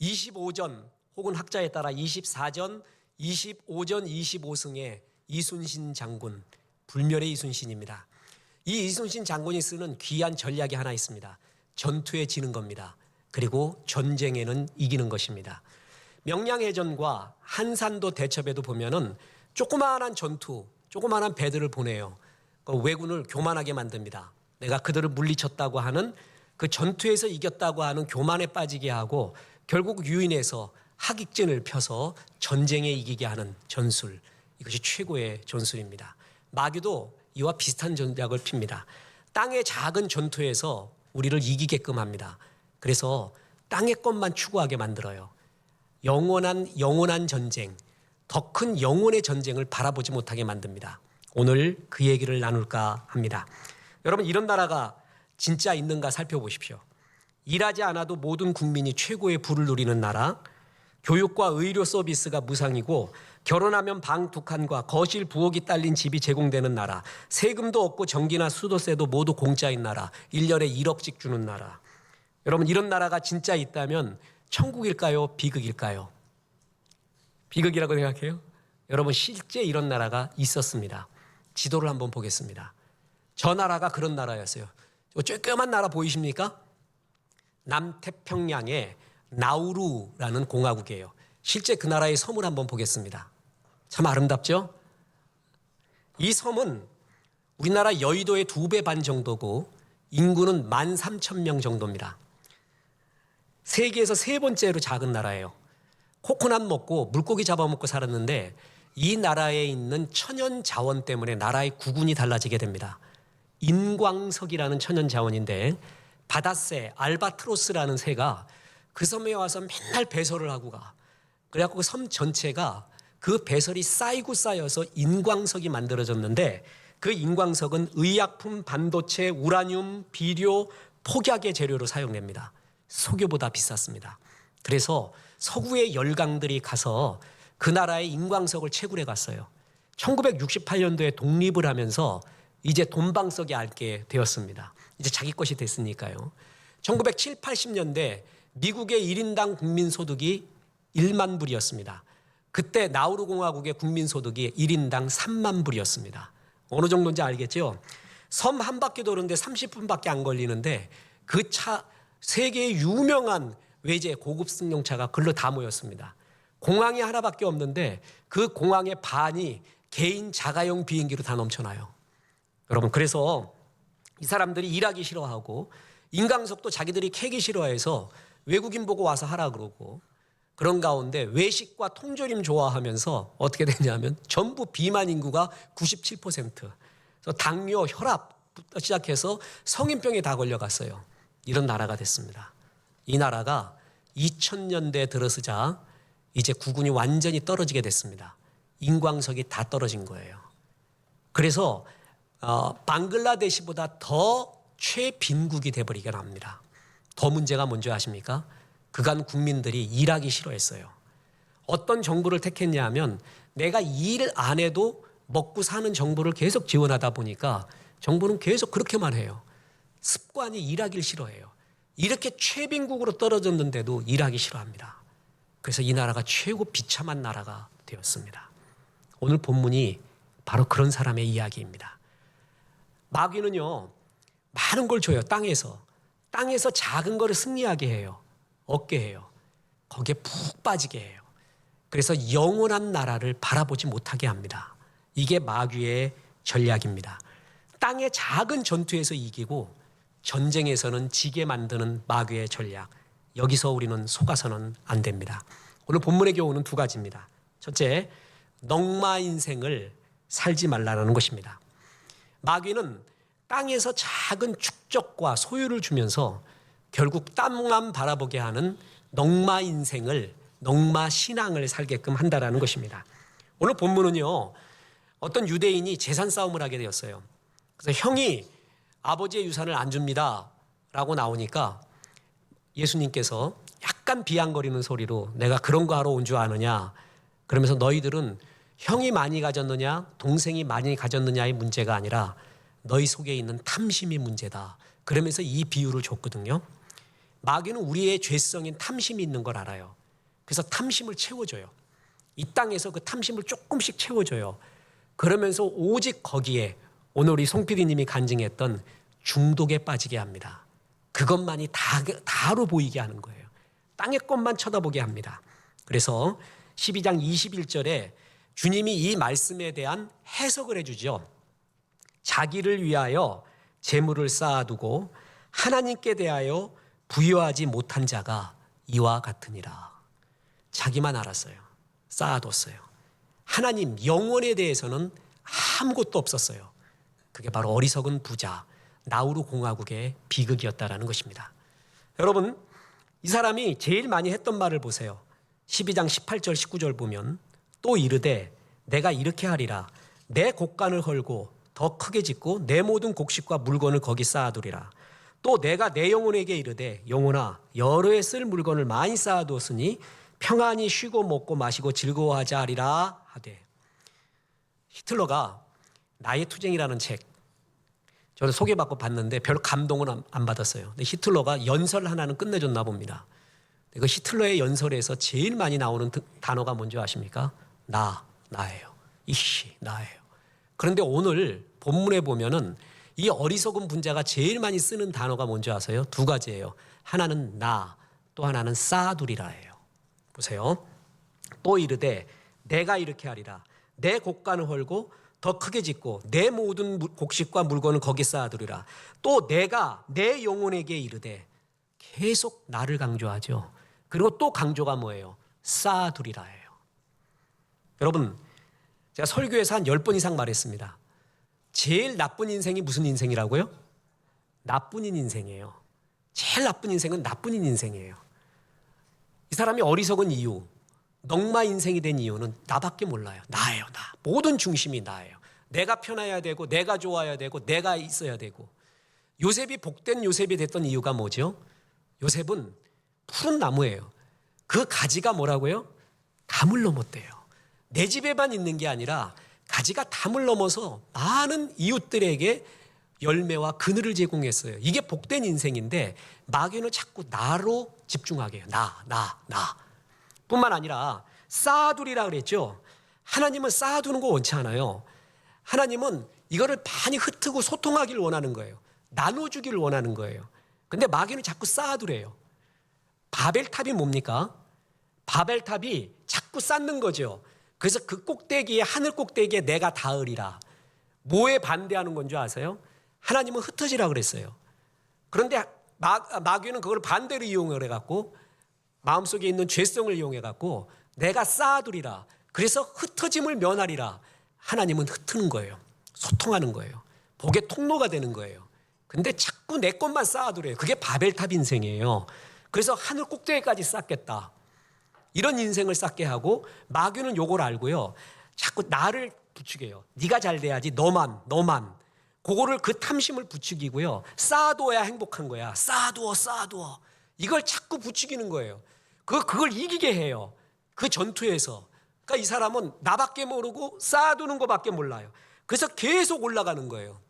25전 혹은 학자에 따라 24전, 25전 25승의 이순신 장군, 불멸의 이순신입니다. 이 이순신 장군이 쓰는 귀한 전략이 하나 있습니다. 전투에 지는 겁니다. 그리고 전쟁에는 이기는 것입니다. 명량해전과 한산도 대첩에도 보면은 조그마한 전투, 조그마한 배들을 보내요. 왜군을 교만하게 만듭니다. 내가 그들을 물리쳤다고 하는 그 전투에서 이겼다고 하는 교만에 빠지게 하고 결국 유인해서 학익진을 펴서 전쟁에 이기게 하는 전술. 이것이 최고의 전술입니다. 마귀도 이와 비슷한 전략을 핍니다. 땅의 작은 전투에서 우리를 이기게끔 합니다. 그래서 땅의 것만 추구하게 만들어요. 영원한 전쟁, 더 큰 영혼의 전쟁을 바라보지 못하게 만듭니다. 오늘 그 얘기를 나눌까 합니다. 여러분, 이런 나라가 진짜 있는가 살펴보십시오. 일하지 않아도 모든 국민이 최고의 부를 누리는 나라, 교육과 의료 서비스가 무상이고 결혼하면 방 2칸과 거실 부엌이 딸린 집이 제공되는 나라, 세금도 없고 전기나 수도세도 모두 공짜인 나라, 1년에 1억씩 주는 나라. 여러분, 이런 나라가 진짜 있다면 천국일까요? 비극일까요? 비극이라고 생각해요? 여러분, 실제 이런 나라가 있었습니다. 지도를 한번 보겠습니다. 저 나라가 그런 나라였어요. 조그만 나라 보이십니까? 남태평양의 나우루라는 공화국이에요. 실제 그 나라의 섬을 한번 보겠습니다. 참 아름답죠? 이 섬은 우리나라 여의도의 2배 반 정도고 인구는 13,000명 정도입니다. 세계에서 3번째로 작은 나라예요. 코코넛 먹고 물고기 잡아먹고 살았는데 이 나라에 있는 천연 자원 때문에 나라의 구군이 달라지게 됩니다. 인광석이라는 천연 자원인데 바다새, 알바트로스라는 새가 그 섬에 와서 맨날 배설을 하고 가. 그래갖고 그 섬 전체가 그 배설이 쌓이고 쌓여서 인광석이 만들어졌는데 그 인광석은 의약품, 반도체, 우라늄, 비료, 폭약의 재료로 사용됩니다. 석유보다 비쌌습니다. 그래서 서구의 열강들이 가서 그 나라의 인광석을 채굴해 갔어요. 1968년도에 독립을 하면서 이제 돈방석이 알게 되었습니다. 이제 자기 것이 됐으니까요. 1970, 80년대 미국의 1인당 국민소득이 1만 불이었습니다. 그때 나우루 공화국의 국민소득이 1인당 3만 불이었습니다. 어느 정도인지 알겠죠? 섬 한 바퀴 도는데 30분밖에 안 걸리는데 그 차, 세계의 유명한 외제 고급 승용차가 글로 다 모였습니다. 공항이 하나밖에 없는데 그 공항의 반이 개인 자가용 비행기로 다 넘쳐나요. 여러분, 그래서 이 사람들이 일하기 싫어하고 인강석도 자기들이 캐기 싫어해서 외국인 보고 와서 하라 그러고 그런 가운데 외식과 통조림 좋아하면서 어떻게 되냐면 전부 비만 인구가 97%. 그래서 당뇨, 혈압부터 시작해서 성인병에 다 걸려갔어요. 이런 나라가 됐습니다. 이 나라가 2000년대에 들어서자 이제 구군이 완전히 떨어지게 됐습니다. 인광석이 다 떨어진 거예요. 그래서 방글라데시보다 더 최빈국이 돼버리게 합니다. 더 문제가 뭔지 아십니까? 그간 국민들이 일하기 싫어했어요. 어떤 정부를 택했냐 하면 내가 일 안 해도 먹고 사는 정부를 계속 지원하다 보니까 정부는 계속 그렇게만 해요. 습관이 일하기를 싫어해요. 이렇게 최빈국으로 떨어졌는데도 일하기 싫어합니다. 그래서 이 나라가 최고 비참한 나라가 되었습니다. 오늘 본문이 바로 그런 사람의 이야기입니다. 마귀는요, 많은 걸 줘요. 땅에서 작은 거를 승리하게 해요. 얻게 해요. 거기에 푹 빠지게 해요. 그래서 영원한 나라를 바라보지 못하게 합니다. 이게 마귀의 전략입니다. 땅의 작은 전투에서 이기고 전쟁에서는 지게 만드는 마귀의 전략. 여기서 우리는 속아서는 안 됩니다. 오늘 본문의 교훈은 2가지입니다. 첫째, 넉마 인생을 살지 말라는 것입니다. 마귀는 땅에서 작은 축적과 소유를 주면서 결국 땅만 바라보게 하는 넉마 인생을, 넉마 신앙을 살게끔 한다라는 것입니다. 오늘 본문은요, 어떤 유대인이 재산 싸움을 하게 되었어요. 그래서 형이 아버지의 유산을 안 줍니다 라고 나오니까 예수님께서 약간 비양거리는 소리로 내가 그런 거 하러 온 줄 아느냐, 그러면서 너희들은 형이 많이 가졌느냐 동생이 많이 가졌느냐의 문제가 아니라 너희 속에 있는 탐심이 문제다, 그러면서 이 비유를 줬거든요. 마귀는 우리의 죄성인 탐심이 있는 걸 알아요. 그래서 탐심을 채워줘요. 이 땅에서 그 탐심을 조금씩 채워줘요. 그러면서 오직 거기에 오늘 우리 송 PD님이 간증했던 중독에 빠지게 합니다. 그것만이 다로 보이게 하는 거예요. 땅의 것만 쳐다보게 합니다. 그래서 12장 21절에 주님이 이 말씀에 대한 해석을 해주죠. 자기를 위하여 재물을 쌓아두고 하나님께 대하여 부여하지 못한 자가 이와 같으니라. 자기만 알았어요. 쌓아뒀어요. 하나님 영원에 대해서는 아무것도 없었어요. 그게 바로 어리석은 부자 나우루 공화국의 비극이었다라는 것입니다. 여러분, 이 사람이 제일 많이 했던 말을 보세요. 12장 18절 19절 보면 또 이르되 내가 이렇게 하리라. 내 곡간을 헐고 더 크게 짓고 내 모든 곡식과 물건을 거기 쌓아두리라. 또 내가 내 영혼에게 이르되 영혼아 여러 해 쓸 물건을 많이 쌓아두었으니 평안히 쉬고 먹고 마시고 즐거워하자 하리라 하되. 히틀러가 나의 투쟁이라는 책 저는 소개받고 봤는데 별 감동은 안 받았어요. 근데 히틀러가 연설 하나는 끝내줬나 봅니다. 그 히틀러의 연설에서 제일 많이 나오는 단어가 뭔지 아십니까? 나예요. 이씨, 나예요. 그런데 오늘 본문에 보면은 이 어리석은 분자가 제일 많이 쓰는 단어가 뭔지 아세요? 두 가지예요. 하나는 나, 또 하나는 쌓아두리라예요. 보세요. 또 이르되 내가 이렇게 하리라. 내 곡간을 헐고 더 크게 짓고 내 모든 곡식과 물건을 거기 쌓아두리라. 또 내가 내 영혼에게 이르되 계속 나를 강조하죠. 그리고 또 강조가 뭐예요? 쌓아두리라예요. 여러분, 제가 설교에서 한 10번 이상 말했습니다. 제일 나쁜 인생이 무슨 인생이라고요? 나뿐인 인생이에요. 제일 나쁜 인생은 나뿐인 인생이에요. 이 사람이 어리석은 이유, 넝마 인생이 된 이유는 나밖에 몰라요. 나예요, 나. 모든 중심이 나예요. 내가 편해야 되고 내가 좋아야 되고 내가 있어야 되고. 요셉이 복된 요셉이 됐던 이유가 뭐죠? 요셉은 푸른 나무예요. 그 가지가 뭐라고요? 담을 넘었대요. 내 집에만 있는 게 아니라 가지가 담을 넘어서 많은 이웃들에게 열매와 그늘을 제공했어요. 이게 복된 인생인데 마귀는 자꾸 나로 집중하게 해요. 나. 뿐만 아니라 쌓아두리라 그랬죠. 하나님은 쌓아두는 거 원치 않아요. 하나님은 이거를 많이 흩트고 소통하기를 원하는 거예요. 나눠주기를 원하는 거예요. 근데 마귀는 자꾸 쌓아두래요. 바벨탑이 뭡니까? 바벨탑이 자꾸 쌓는 거죠. 그래서 그 꼭대기에 하늘 꼭대기에 내가 닿으리라. 뭐에 반대하는 건 줄 아세요? 하나님은 흩어지라 그랬어요. 그런데 마귀는 그걸 반대로 이용을 해갖고 마음속에 있는 죄성을 이용해갖고 내가 쌓아두리라. 그래서 흩어짐을 면하리라. 하나님은 흩트는 거예요. 소통하는 거예요. 복의 통로가 되는 거예요. 근데 자꾸 내 것만 쌓아두래요. 그게 바벨탑 인생이에요. 그래서 하늘 꼭대기까지 쌓겠다. 이런 인생을 쌓게 하고 마귀는 요걸 알고요. 자꾸 나를 부추겨요. 네가 잘 돼야지. 너만. 그거를 그 탐심을 부추기고요. 쌓아두어야 행복한 거야. 쌓아두어. 이걸 자꾸 부추기는 거예요. 그걸 이기게 해요. 그 전투에서. 그러니까 이 사람은 나밖에 모르고 쌓아두는 것밖에 몰라요. 그래서 계속 올라가는 거예요.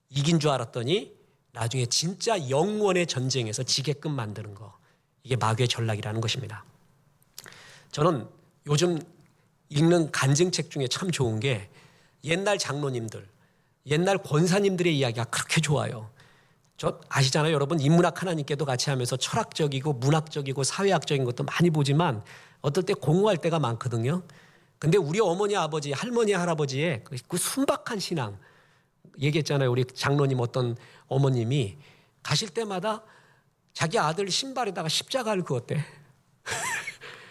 이긴 줄 알았더니 나중에 진짜 영원의 전쟁에서 지게끔 만드는 거. 이게 마귀의 전략이라는 것입니다. 저는 요즘 읽는 간증책 중에 참 좋은 게 옛날 장로님들, 옛날 권사님들의 이야기가 그렇게 좋아요. 저 아시잖아요. 여러분 인문학 하나님께도 같이 하면서 철학적이고 문학적이고 사회학적인 것도 많이 보지만 어떨 때 공허할 때가 많거든요. 근데 우리 어머니, 아버지, 할머니, 할아버지의 그 순박한 신앙 얘기했잖아요. 우리 장로님 어떤 어머님이 가실 때마다 자기 아들 신발에다가 십자가를 그었대.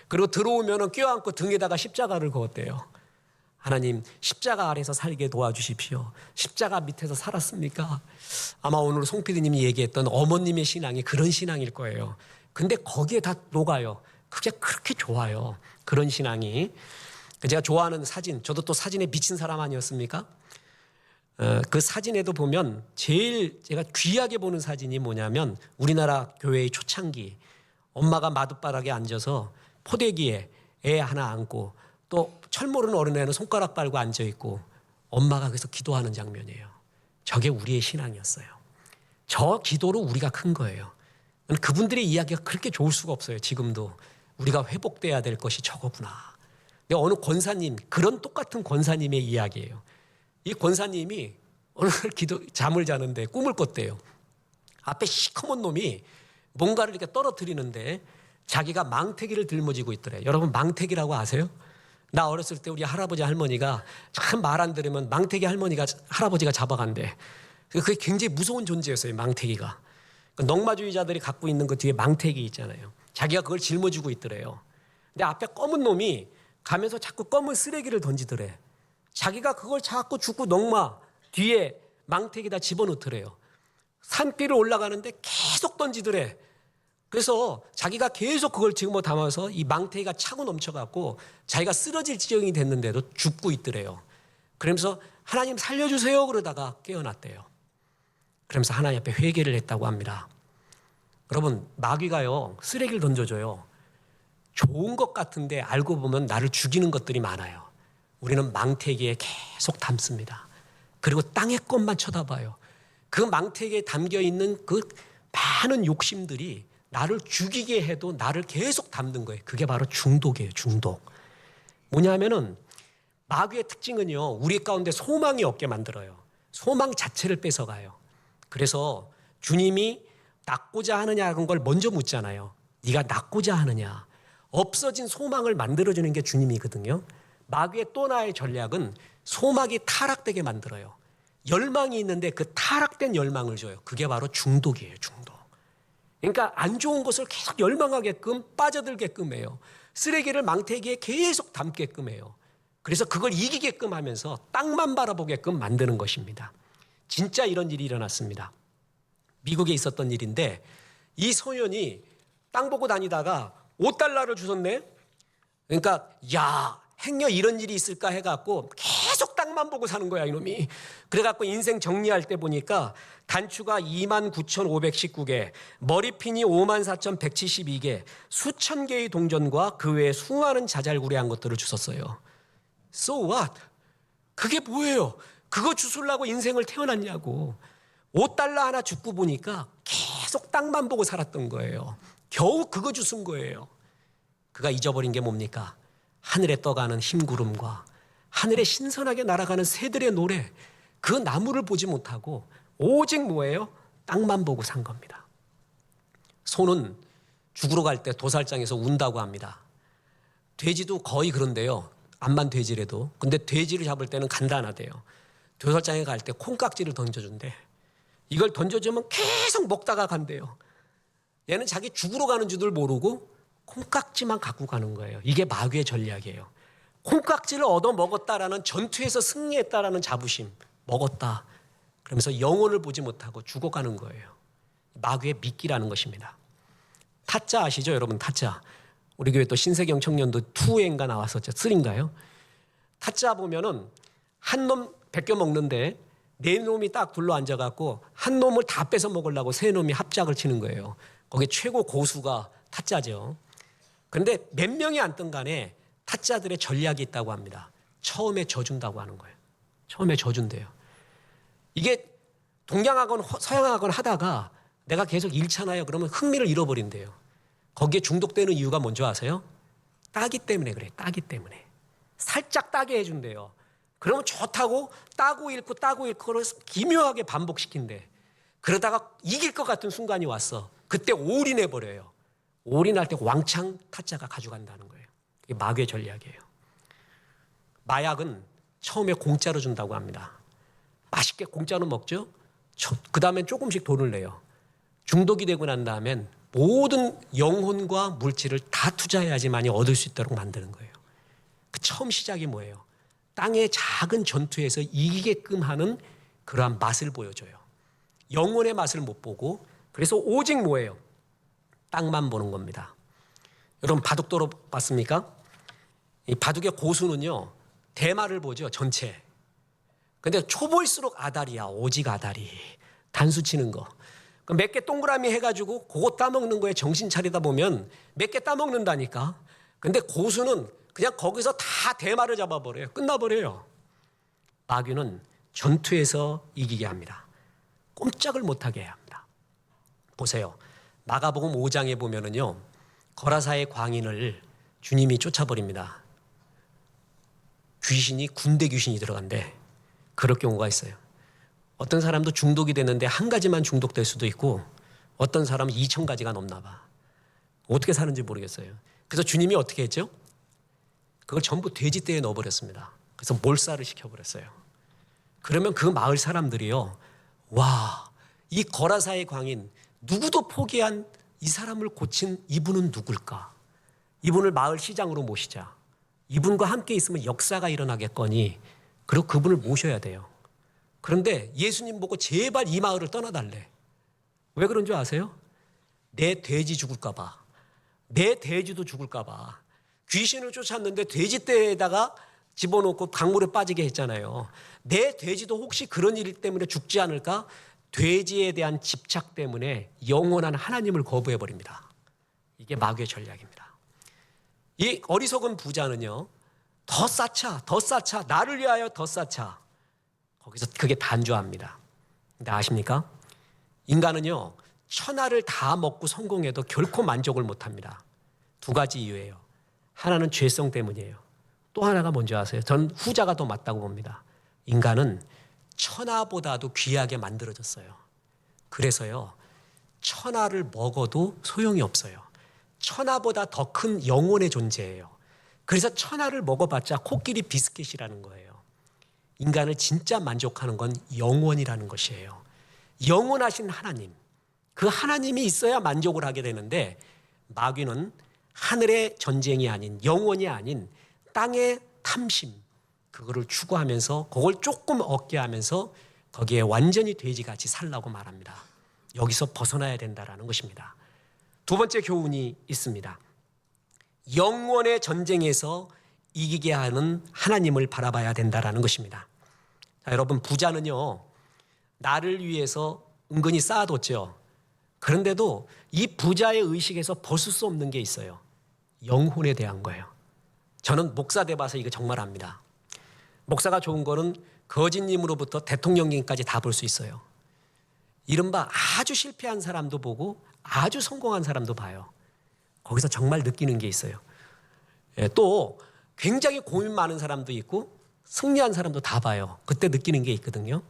그리고 들어오면 껴안고 등에다가 십자가를 그었대요. 하나님 십자가 아래서 살게 도와주십시오. 십자가 밑에서 살았습니까? 아마 오늘 송 PD님이 얘기했던 어머님의 신앙이 그런 신앙일 거예요. 근데 거기에 다 녹아요. 그게 그렇게 좋아요. 그런 신앙이. 제가 좋아하는 사진, 저도 또 사진에 미친 사람 아니었습니까? 그 사진에도 보면 제일 제가 귀하게 보는 사진이 뭐냐면 우리나라 교회의 초창기 엄마가 마룻바닥에 앉아서 포대기에 애 하나 안고 또 철 모르는 어린애는 손가락 빨고 앉아있고 엄마가 그래서 기도하는 장면이에요. 저게 우리의 신앙이었어요. 저 기도로 우리가 큰 거예요. 그분들의 이야기가 그렇게 좋을 수가 없어요. 지금도 우리가 회복돼야 될 것이 저거구나. 근데 어느 권사님, 그런 똑같은 권사님의 이야기예요. 이 권사님이 어느 날 잠을 자는데 꿈을 꿨대요. 앞에 시커먼 놈이 뭔가를 이렇게 떨어뜨리는데 자기가 망태기를 들머지고 있더래. 여러분 망태기라고 아세요? 나 어렸을 때 우리 할아버지 할머니가 참 말 안 들으면 망태기 할아버지가 잡아간대. 그게 굉장히 무서운 존재였어요. 망태기가. 넝마주의자들이 갖고 있는 그 뒤에 망태기 있잖아요. 자기가 그걸 짊어지고 있더래요. 근데 앞에 검은 놈이 가면서 자꾸 검은 쓰레기를 던지더래. 자기가 그걸 자꾸 죽고 넝마 뒤에 망태기다 집어넣더래요. 산길을 올라가는데 계속 던지더래. 그래서 자기가 계속 그걸 지금 담아서 이 망태기가 차고 넘쳐갖고 자기가 쓰러질 지경이 됐는데도 죽고 있더래요. 그러면서 하나님 살려주세요 그러다가 깨어났대요. 그러면서 하나님 앞에 회개를 했다고 합니다. 여러분 마귀가요 쓰레기를 던져줘요. 좋은 것 같은데 알고 보면 나를 죽이는 것들이 많아요. 우리는 망태기에 계속 담습니다. 그리고 땅의 것만 쳐다봐요. 그 망태기에 담겨있는 그 많은 욕심들이 나를 죽이게 해도 나를 계속 담는 거예요. 그게 바로 중독이에요. 중독. 뭐냐면은 마귀의 특징은요. 우리 가운데 소망이 없게 만들어요. 소망 자체를 뺏어가요. 그래서 주님이 낳고자 하느냐는 걸 먼저 묻잖아요. 네가 낳고자 하느냐. 없어진 소망을 만들어주는 게 주님이거든요. 마귀의 또 하나의 전략은 소망이 타락되게 만들어요. 열망이 있는데 그 타락된 열망을 줘요. 그게 바로 중독이에요. 중독. 그러니까 안 좋은 것을 계속 열망하게끔 빠져들게끔 해요. 쓰레기를 망태기에 계속 담게끔 해요. 그래서 그걸 이기게끔 하면서 땅만 바라보게끔 만드는 것입니다. 진짜 이런 일이 일어났습니다. 미국에 있었던 일인데 이 소년이 땅 보고 다니다가 $5를 주셨네. 그러니까 야 행여 이런 일이 있을까 해갖고 계속 땅만 보고 사는 거야 이놈이. 그래갖고 인생 정리할 때 보니까 단추가 29,519개, 머리핀이 54,172개, 수천 개의 동전과 그 외에 수많은 자잘구레한 것들을 주셨어요. So what? 그게 뭐예요? 그거 주술라고 인생을 태어났냐고. $5 하나 죽고 보니까 계속 땅만 보고 살았던 거예요. 겨우 그거 주신 거예요. 그가 잊어버린 게 뭡니까? 하늘에 떠가는 흰구름과 하늘에 신선하게 날아가는 새들의 노래, 그 나무를 보지 못하고 오직 뭐예요? 땅만 보고 산 겁니다. 소는 죽으러 갈 때 도살장에서 운다고 합니다. 돼지도 거의 그런데요. 암만 돼지라도. 근데 돼지를 잡을 때는 간단하대요. 도살장에 갈 때 콩깍지를 던져준대. 이걸 던져주면 계속 먹다가 간대요. 얘는 자기 죽으러 가는 줄을 모르고 콩깍지만 갖고 가는 거예요. 이게 마귀의 전략이에요. 콩깍지를 얻어 먹었다라는 전투에서 승리했다라는 자부심. 먹었다. 그러면서 영혼을 보지 못하고 죽어가는 거예요. 마귀의 미끼라는 것입니다. 타짜 아시죠? 여러분 타짜. 우리 교회 또 신세경 청년도 2인가 나왔었죠. 3인가요? 타짜 보면은 한 놈 베껴 먹는데 네 놈이 딱 둘러 앉아갖고 한 놈을 다 뺏어 먹으려고 세 놈이 합작을 치는 거예요. 거기 최고 고수가 타짜죠. 그런데 몇 명이 앉든 간에 타짜들의 전략이 있다고 합니다. 처음에 져준다고 하는 거예요. 처음에 져준대요. 이게 동양학원, 서양학원 하다가 내가 계속 잃잖아요. 그러면 흥미를 잃어버린대요. 거기에 중독되는 이유가 뭔지 아세요? 따기 때문에 그래. 따기 때문에. 살짝 따게 해준대요. 그러면 좋다고 따고 잃고 그걸 기묘하게 반복시킨대. 그러다가 이길 것 같은 순간이 왔어. 그때 올인해버려요. 올인할 때 왕창 타짜가 가져간다는 거예요. 이게 마귀의 전략이에요. 마약은 처음에 공짜로 준다고 합니다. 맛있게 공짜로 먹죠. 그 다음엔 조금씩 돈을 내요. 중독이 되고 난 다음엔 모든 영혼과 물질을 다 투자해야지만이 얻을 수 있도록 만드는 거예요. 그 처음 시작이 뭐예요? 땅의 작은 전투에서 이기게끔 하는 그러한 맛을 보여줘요. 영혼의 맛을 못 보고 그래서 오직 뭐예요? 땅만 보는 겁니다. 여러분 바둑 들어봤습니까? 이 바둑의 고수는요. 대마를 보죠. 전체. 근데 초보일수록 아다리야. 오직 아다리. 단수 치는 거. 몇 개 동그라미 해가지고 그거 따먹는 거에 정신 차리다 보면 몇 개 따먹는다니까. 근데 고수는 그냥 거기서 다 대마를 잡아버려요. 끝나버려요. 마귀는 전투에서 이기게 합니다. 꼼짝을 못하게 해야 합니다. 보세요. 마가복음 5장에 보면은요, 거라사의 광인을 주님이 쫓아버립니다. 귀신이 군대 귀신이 들어간대. 그럴 경우가 있어요. 어떤 사람도 중독이 됐는데 한 가지만 중독될 수도 있고 어떤 사람은 2,000가지가 넘나 봐. 어떻게 사는지 모르겠어요. 그래서 주님이 어떻게 했죠? 그걸 전부 돼지떼에 넣어버렸습니다. 그래서 몰살을 시켜버렸어요. 그러면 그 마을 사람들이요, 와, 이 거라사의 광인, 누구도 포기한 이 사람을 고친 이분은 누굴까? 이분을 마을 시장으로 모시자. 이분과 함께 있으면 역사가 일어나겠거니. 그리고 그분을 모셔야 돼요. 그런데 예수님 보고 제발 이 마을을 떠나달래. 왜 그런 줄 아세요? 내 돼지 죽을까 봐. 내 돼지도 죽을까 봐. 귀신을 쫓았는데 돼지떼에다가 집어넣고 강물에 빠지게 했잖아요. 내 돼지도 혹시 그런 일 때문에 죽지 않을까? 돼지에 대한 집착 때문에 영원한 하나님을 거부해버립니다. 이게 마귀의 전략입니다. 이 어리석은 부자는요, 더 쌓자, 나를 위하여 더 쌓자. 거기서 그게 단조합니다. 근데 아십니까? 인간은요, 천하를 다 먹고 성공해도 결코 만족을 못합니다. 두 가지 이유예요. 하나는 죄성 때문이에요. 또 하나가 뭔지 아세요? 전 후자가 더 맞다고 봅니다. 인간은 천하보다도 귀하게 만들어졌어요. 그래서요, 천하를 먹어도 소용이 없어요. 천하보다 더 큰 영혼의 존재예요. 그래서 천하를 먹어봤자 코끼리 비스킷이라는 거예요. 인간을 진짜 만족하는 건 영원이라는 것이에요. 영원하신 하나님, 그 하나님이 있어야 만족을 하게 되는데 마귀는 하늘의 전쟁이 아닌, 영원이 아닌 땅의 탐심, 그거를 추구하면서 그걸 조금 얻게 하면서 거기에 완전히 돼지같이 살라고 말합니다. 여기서 벗어나야 된다는 것입니다. 두 번째 교훈이 있습니다. 영원의 전쟁에서 이기게 하는 하나님을 바라봐야 된다는 것입니다. 자, 여러분, 부자는요, 나를 위해서 은근히 쌓아뒀죠. 그런데도 이 부자의 의식에서 벗을 수 없는 게 있어요. 영혼에 대한 거예요. 저는 목사 돼봐서 이거 정말 압니다. 목사가 좋은 거는 거짓님으로부터 대통령님까지 다 볼 수 있어요. 이른바 아주 실패한 사람도 보고 아주 성공한 사람도 봐요. 거기서 정말 느끼는 게 있어요. 또 굉장히 고민 많은 사람도 있고 승리한 사람도 다 봐요. 그때 느끼는 게 있거든요.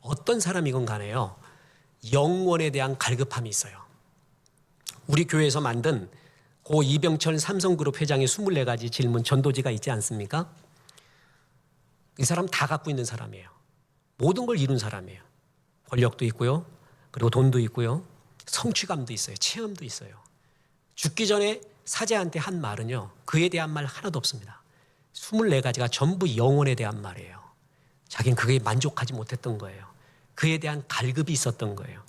어떤 사람이건 간에요, 영원에 대한 갈급함이 있어요. 우리 교회에서 만든 고 이병철 삼성그룹 회장의 24가지 질문 전도지가 있지 않습니까? 이 사람 다 갖고 있는 사람이에요. 모든 걸 이룬 사람이에요. 권력도 있고요. 그리고 돈도 있고요. 성취감도 있어요. 체험도 있어요. 죽기 전에 사제한테 한 말은요, 그에 대한 말 하나도 없습니다. 24가지가 전부 영혼에 대한 말이에요. 자기는 그게 만족하지 못했던 거예요. 그에 대한 갈급이 있었던 거예요.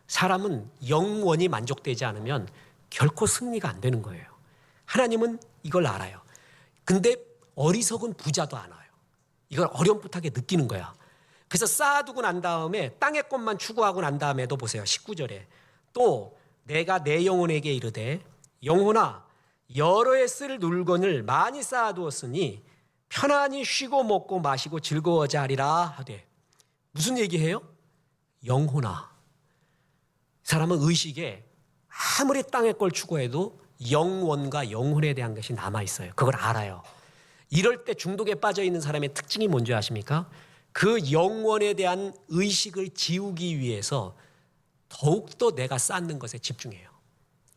사람은 영원히 만족되지 않으면 결코 승리가 안 되는 거예요. 하나님은 이걸 알아요. 근데 어리석은 부자도 알아요. 이걸 어렴풋하게 느끼는 거야. 그래서 쌓아두고 난 다음에 땅의 것만 추구하고 난 다음에도 보세요. 19절에 또 내가 내 영혼에게 이르되 영혼아 여러 해 쓸 물건을 많이 쌓아두었으니 편안히 쉬고 먹고 마시고 즐거워자 하리라 하되. 무슨 얘기해요? 영혼아. 사람은 의식에 아무리 땅의 걸 추구해도 영원과 영혼에 대한 것이 남아있어요. 그걸 알아요. 이럴 때 중독에 빠져 있는 사람의 특징이 뭔지 아십니까? 그 영원에 대한 의식을 지우기 위해서 더욱더 내가 쌓는 것에 집중해요.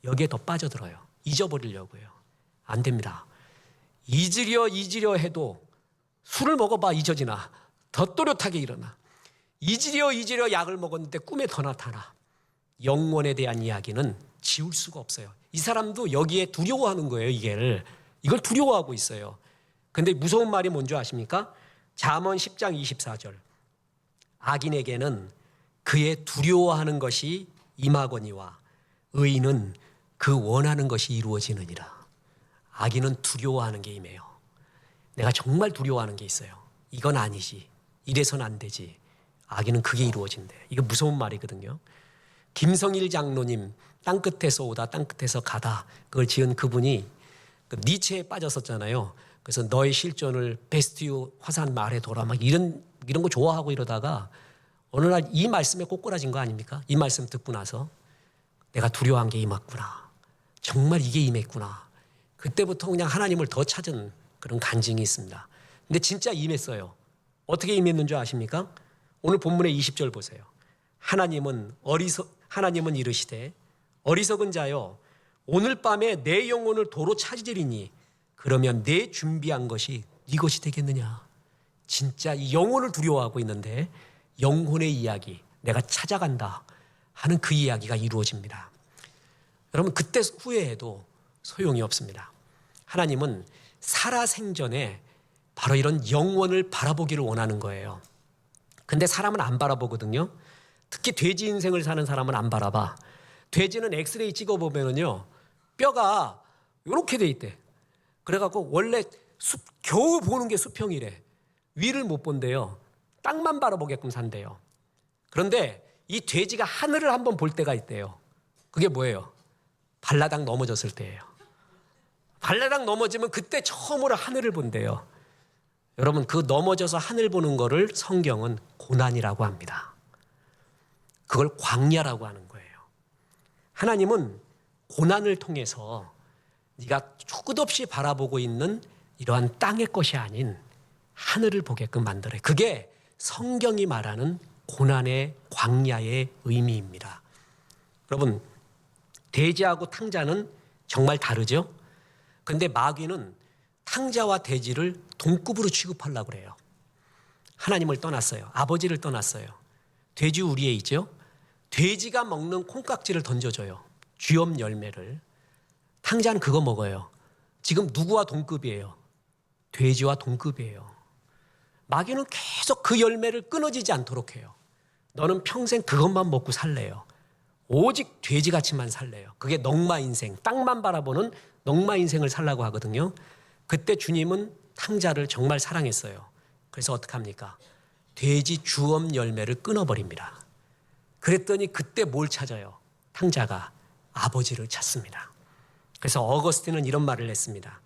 여기에 더 빠져들어요. 잊어버리려고요. 안 됩니다. 잊으려 해도 술을 먹어봐 잊어지나. 더 또렷하게 일어나. 잊으려 약을 먹었는데 꿈에 더 나타나. 영원에 대한 이야기는 지울 수가 없어요. 이 사람도 여기에 두려워하는 거예요. 이걸 두려워하고 있어요. 근데 무서운 말이 뭔지 아십니까? 잠언 10장 24절. 악인에게는 그의 두려워하는 것이 임하거니와 의인은 그 원하는 것이 이루어지느니라. 악인은 두려워하는 게 임해요. 내가 정말 두려워하는 게 있어요. 이건 아니지. 이래서는 안 되지. 악인은 그게 이루어진대. 이거 무서운 말이거든요. 김성일 장로님 땅끝에서 오다 땅끝에서 가다 그걸 지은 그분이 니체에 빠졌었잖아요. 그래서 너의 실존을 베스티오 화산 마을에 돌아 막 이런 거 좋아하고 이러다가 어느 날 이 말씀에 꼬꾸라진 거 아닙니까? 이 말씀 듣고 나서 내가 두려워한 게 임했구나. 정말 이게 임했구나. 그때부터 그냥 하나님을 더 찾은 그런 간증이 있습니다. 근데 진짜 임했어요. 어떻게 임했는 줄 아십니까? 오늘 본문의 20절 보세요. 하나님은 이르시되 어리석은 자여 오늘 밤에 내 영혼을 도로 찾으리니 그러면 내 준비한 것이 네 것이 되겠느냐. 진짜 이 영혼을 두려워하고 있는데 영혼의 이야기, 내가 찾아간다 하는 그 이야기가 이루어집니다. 여러분, 그때 후회해도 소용이 없습니다. 하나님은 살아생전에 바로 이런 영혼을 바라보기를 원하는 거예요. 근데 사람은 안 바라보거든요. 특히 돼지 인생을 사는 사람은 안 바라봐. 돼지는 엑스레이 찍어보면요, 뼈가 이렇게 돼 있대. 그래갖고 원래 겨우 보는 게 수평이래. 위를 못 본대요. 땅만 바라보게끔 산대요. 그런데 이 돼지가 하늘을 한번 볼 때가 있대요. 그게 뭐예요? 발라당 넘어졌을 때예요. 발라당 넘어지면 그때 처음으로 하늘을 본대요. 여러분, 그 넘어져서 하늘 보는 거를 성경은 고난이라고 합니다. 그걸 광야라고 하는 거예요. 하나님은 고난을 통해서 네가 끝없이 바라보고 있는 이러한 땅의 것이 아닌 하늘을 보게끔 만들어요. 그게 성경이 말하는 고난의 광야의 의미입니다. 여러분, 돼지하고 탕자는 정말 다르죠? 근데 마귀는 탕자와 돼지를 동급으로 취급하려고 그래요. 하나님을 떠났어요. 아버지를 떠났어요. 돼지 우리에 있죠? 돼지가 먹는 콩깍지를 던져줘요. 쥐엄 열매를. 탕자는 그거 먹어요. 지금 누구와 동급이에요? 돼지와 동급이에요. 마귀는 계속 그 열매를 끊어지지 않도록 해요. 너는 평생 그것만 먹고 살래요. 오직 돼지같이만 살래요. 그게 넝마 인생, 땅만 바라보는 넝마 인생을 살라고 하거든요. 그때 주님은 탕자를 정말 사랑했어요. 그래서 어떡합니까? 돼지 주엄 열매를 끊어버립니다. 그랬더니 그때 뭘 찾아요? 탕자가 아버지를 찾습니다. 그래서 어거스틴은 이런 말을 했습니다.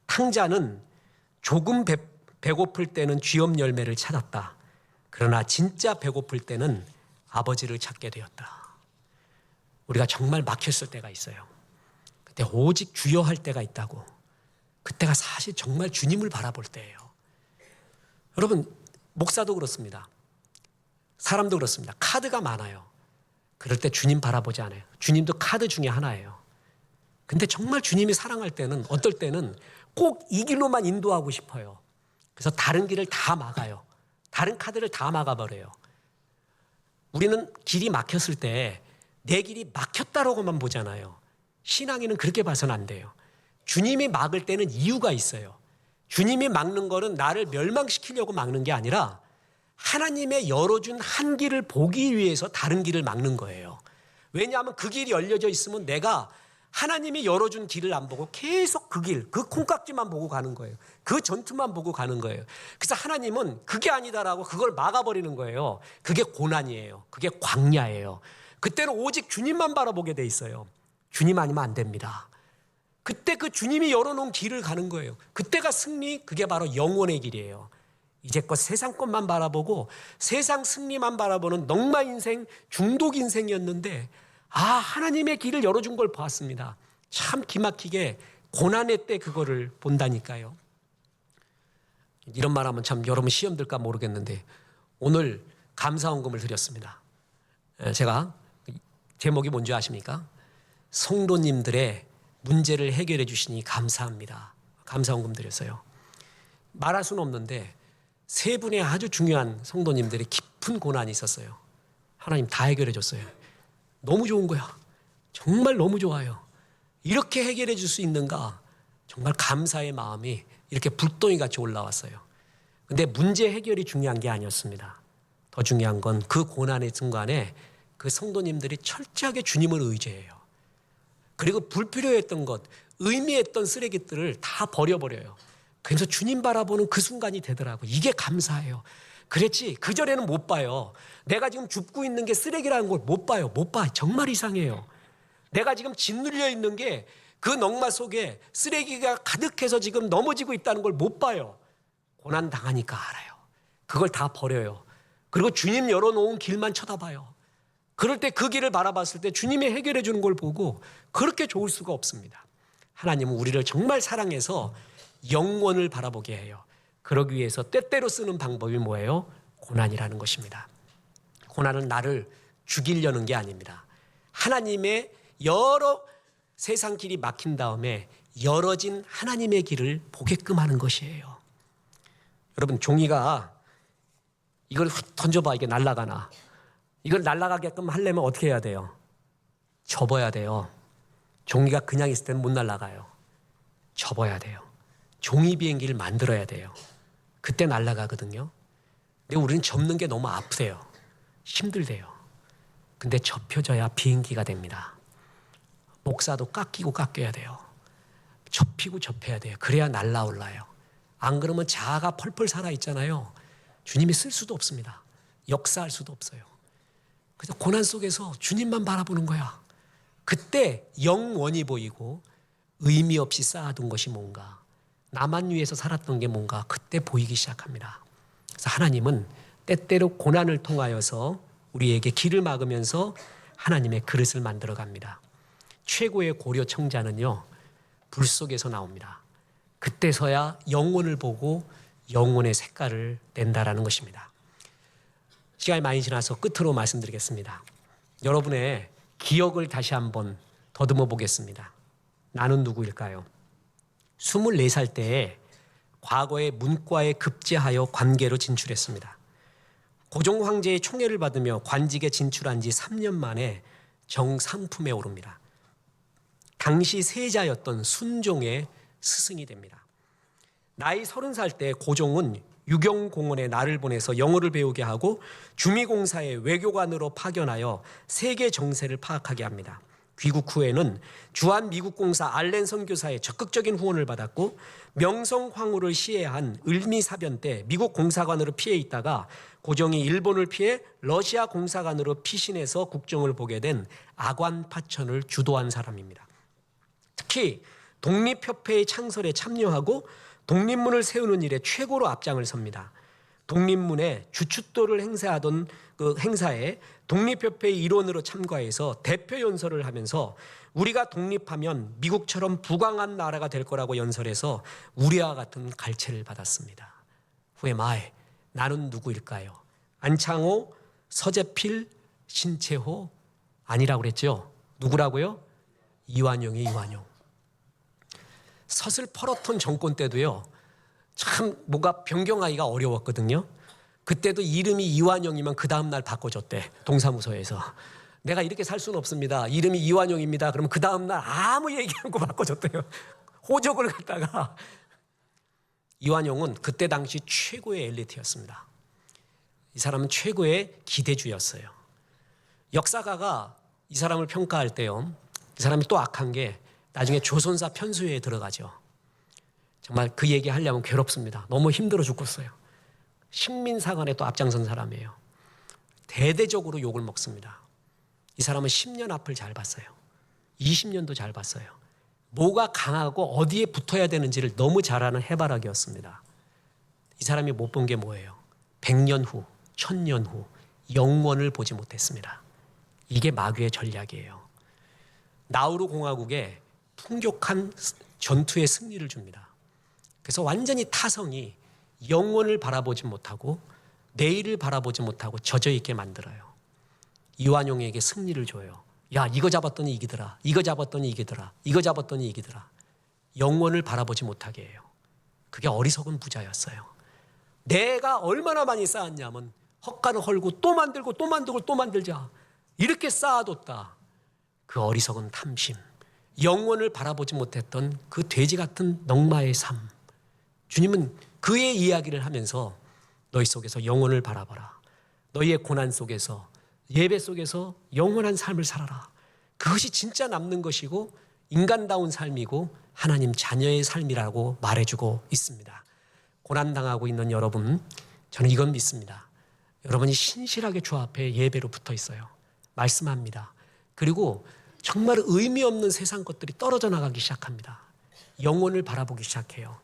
탕자는 조금 배고플 때는 쥐엄 열매를 찾았다. 그러나 진짜 배고플 때는 아버지를 찾게 되었다. 우리가 정말 막혔을 때가 있어요. 그때 오직 주여 할 때가 있다고. 그때가 사실 정말 주님을 바라볼 때예요. 여러분, 목사도 그렇습니다. 사람도 그렇습니다. 카드가 많아요. 그럴 때 주님 바라보지 않아요. 주님도 카드 중에 하나예요. 근데 정말 주님이 사랑할 때는 어떨 때는 꼭 이 길로만 인도하고 싶어요. 그래서 다른 길을 다 막아요. 다른 카드를 다 막아버려요. 우리는 길이 막혔을 때 내 길이 막혔다라고만 보잖아요. 신앙인은 그렇게 봐서는 안 돼요. 주님이 막을 때는 이유가 있어요. 주님이 막는 거는 나를 멸망시키려고 막는 게 아니라 하나님의 열어준 한 길을 보기 위해서 다른 길을 막는 거예요. 왜냐하면 그 길이 열려져 있으면 내가 하나님이 열어준 길을 안 보고 계속 그 길, 그 콩깍지만 보고 가는 거예요. 그 전투만 보고 가는 거예요. 그래서 하나님은 그게 아니다라고 그걸 막아버리는 거예요. 그게 고난이에요. 그게 광야예요. 그때는 오직 주님만 바라보게 돼 있어요. 주님 아니면 안 됩니다. 그때 그 주님이 열어놓은 길을 가는 거예요. 그때가 승리, 그게 바로 영원의 길이에요. 이제껏 세상 것만 바라보고 세상 승리만 바라보는 넝마 인생, 중독 인생이었는데 하나님의 길을 열어준 걸 보았습니다. 참 기막히게 고난의 때 그거를 본다니까요. 이런 말하면 참 여러분 시험 들까 모르겠는데 오늘 감사헌금을 드렸습니다. 제가 제목이 뭔지 아십니까? 성도님들의 문제를 해결해 주시니 감사합니다. 감사헌금 드렸어요. 말할 수는 없는데 세 분의 아주 중요한 성도님들의 깊은 고난이 있었어요. 하나님 다 해결해 줬어요. 너무 좋은 거야. 정말 너무 좋아요. 이렇게 해결해 줄 수 있는가? 정말 감사의 마음이 이렇게 불덩이 같이 올라왔어요. 근데 문제 해결이 중요한 게 아니었습니다. 더 중요한 건 그 고난의 순간에 그 성도님들이 철저하게 주님을 의지해요. 그리고 불필요했던 것, 의미했던 쓰레기들을 다 버려버려요. 그래서 주님 바라보는 그 순간이 되더라고요. 이게 감사해요. 그랬지 그전에는 못 봐요. 내가 지금 줍고 있는 게 쓰레기라는 걸 못 봐요. 못 봐. 정말 이상해요. 내가 지금 짓눌려 있는 게 그 넝마 속에 쓰레기가 가득해서 지금 넘어지고 있다는 걸 못 봐요. 고난 당하니까 알아요. 그걸 다 버려요. 그리고 주님 열어놓은 길만 쳐다봐요. 그럴 때 그 길을 바라봤을 때 주님이 해결해 주는 걸 보고 그렇게 좋을 수가 없습니다. 하나님은 우리를 정말 사랑해서 영원을 바라보게 해요. 그러기 위해서 때때로 쓰는 방법이 뭐예요? 고난이라는 것입니다. 고난은 나를 죽이려는 게 아닙니다. 하나님의 여러 세상 길이 막힌 다음에 열어진 하나님의 길을 보게끔 하는 것이에요. 여러분, 종이가 이걸 던져봐, 이게 날아가나. 이걸 날아가게끔 하려면 어떻게 해야 돼요? 접어야 돼요. 종이가 그냥 있을 때는 못 날아가요. 접어야 돼요. 종이 비행기를 만들어야 돼요. 그때 날아가거든요. 근데 우리는 접는 게 너무 아프대요. 힘들대요. 근데 접혀져야 비행기가 됩니다. 목사도 깎이고 깎여야 돼요. 접히고 접혀야 돼요. 그래야 날아올라요. 안 그러면 자아가 펄펄 살아있잖아요. 주님이 쓸 수도 없습니다. 역사할 수도 없어요. 그래서 고난 속에서 주님만 바라보는 거야. 그때 영원히 보이고 의미 없이 쌓아둔 것이 뭔가, 나만 위해서 살았던 게 뭔가 그때 보이기 시작합니다. 그래서 하나님은 때때로 고난을 통하여서 우리에게 길을 막으면서 하나님의 그릇을 만들어 갑니다. 최고의 고려 청자는요, 불 속에서 나옵니다. 그때서야 영혼을 보고 영혼의 색깔을 낸다라는 것입니다. 시간이 많이 지나서 끝으로 말씀드리겠습니다. 여러분의 기억을 다시 한번 더듬어 보겠습니다. 나는 누구일까요? 24살 때에 과거의 문과에 급제하여 관계로 진출했습니다. 고종 황제의 총애를 받으며 관직에 진출한 지 3년 만에 정상품에 오릅니다. 당시 세자였던 순종의 스승이 됩니다. 나이 30살 때 고종은 유경공원에 나를 보내서 영어를 배우게 하고 주미공사의 외교관으로 파견하여 세계 정세를 파악하게 합니다. 귀국 후에는 주한 미국공사 알렌 선교사의 적극적인 후원을 받았고 명성황후를 시해한 을미사변 때 미국 공사관으로 피해 있다가 고종이 일본을 피해 러시아 공사관으로 피신해서 국정을 보게 된 아관파천을 주도한 사람입니다. 특히 독립협회의 창설에 참여하고 독립문을 세우는 일에 최고로 앞장을 섭니다. 독립문의 주춧돌을 행사하던 그 행사에 독립협회의 일원으로 참가해서 대표 연설을 하면서 우리가 독립하면 미국처럼 부강한 나라가 될 거라고 연설해서 우리와 같은 갈채를 받았습니다. Who am I? 나는 누구일까요? 안창호, 서재필, 신채호 아니라고 그랬죠? 누구라고요? 이완용이 이완용. 서슬퍼러톤 정권 때도요, 참 뭐가 변경하기가 어려웠거든요. 그때도 이름이 이완용이면 그 다음날 바꿔줬대, 동사무소에서. 내가 이렇게 살 수는 없습니다. 이름이 이완용입니다. 그러면 그 다음날 아무 얘기 않고 바꿔줬대요. 호적을 갖다가. 이완용은 그때 당시 최고의 엘리트였습니다. 이 사람은 최고의 기대주였어요. 역사가가 이 사람을 평가할 때요, 이 사람이 또 악한 게 나중에 조선사 편수회에 들어가죠. 정말 그 얘기 하려면 괴롭습니다. 너무 힘들어 죽겠어요. 식민사관에 또 앞장선 사람이에요. 대대적으로 욕을 먹습니다. 이 사람은 10년 앞을 잘 봤어요. 20년도 잘 봤어요. 뭐가 강하고 어디에 붙어야 되는지를 너무 잘 아는 해바라기였습니다. 이 사람이 못 본 게 뭐예요? 100년 후, 1000년 후 영원을 보지 못했습니다. 이게 마귀의 전략이에요. 나우루 공화국에 풍족한 전투의 승리를 줍니다. 그래서 완전히 타성이 영원을 바라보지 못하고 내일을 바라보지 못하고 젖어있게 만들어요. 이완용에게 승리를 줘요. 야, 이거 잡았더니 이기더라. 이거 잡았더니 이기더라. 이거 잡았더니 이기더라. 영원을 바라보지 못하게 해요. 그게 어리석은 부자였어요. 내가 얼마나 많이 쌓았냐면 헛간을 헐고 또 만들고 또 만들고 또 만들자. 이렇게 쌓아뒀다. 그 어리석은 탐심. 영원을 바라보지 못했던 그 돼지 같은 넝마의 삶. 주님은 그의 이야기를 하면서 너희 속에서 영원을 바라봐라. 너희의 고난 속에서, 예배 속에서 영원한 삶을 살아라. 그것이 진짜 남는 것이고 인간다운 삶이고 하나님 자녀의 삶이라고 말해주고 있습니다. 고난당하고 있는 여러분, 저는 이건 믿습니다. 여러분이 신실하게 주 앞에 예배로 붙어 있어요. 말씀합니다. 그리고 정말 의미 없는 세상 것들이 떨어져 나가기 시작합니다. 영혼을 바라보기 시작해요.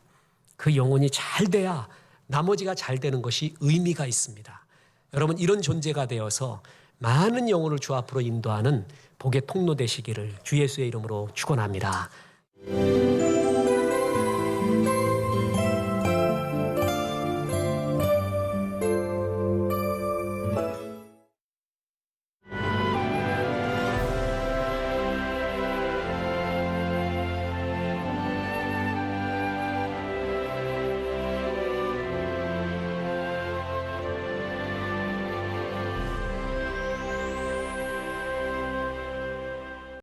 그 영혼이 잘 돼야 나머지가 잘 되는 것이 의미가 있습니다. 여러분, 이런 존재가 되어서 많은 영혼을 주 앞으로 인도하는 복의 통로 되시기를 주 예수의 이름으로 축원합니다.